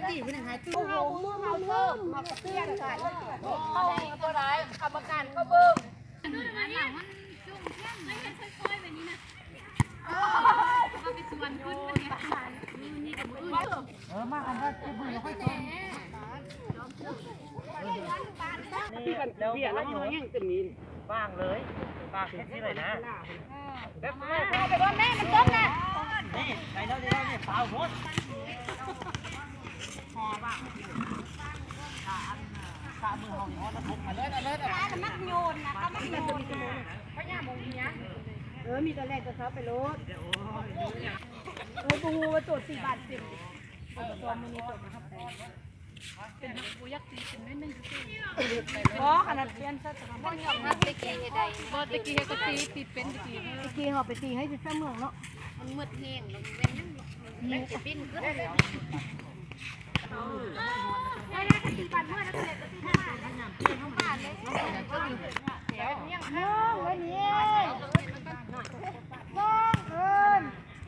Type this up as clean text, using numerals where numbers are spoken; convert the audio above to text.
ตีเป็นยังไงตี โอ้โหมือเฮาเพิ่มมาเปลี่ยนกันเข้าตัวไหนกรรมการก็เบิ่งดูมันหลังมันจุ่มแค่ไม่เห็นค่อยๆแบบนี้นะก็ไปชวนขึ้นมันเนี่ยนี่กับมือมาอันนั้นคือมือเราค่อยต้มนี่แล้วเบี้ยแล้วอยู่ยังจะมีบ้างเลยบ้างแค่นี้เลยนะแบบแม่ เอาไปว่าแม่มันต้มนะ นี่ใส่แล้วนี่เปล่าหมดพอบ้างกามือหองแล้วผมมาเลยเลย ร้านมักโยนนะก็มักโยนพญามงเนี้ยมีตัวแรกตัวเขาไปรถปูมาตรวจ4 บาท10ตัวมือนี้ตรวจนะครับเป็นปูยักษ์ตีเป็นนิดนึงอ๋อขนาดเปลี่ยนซะแต่ว่าหยอกนัดตะกี้ให้ได้บ่ตะกี้ให้ก็ตีเป็นตะกี้เขาไปตีให้ที่เมืองเนาะมันมืดแห้งแล้วเป็นยังมันจะปิ้นขึ้นได้แล้วได้ตีบันเมื่อนักเรียนก็ตีบ้านทั้งบ้านเลย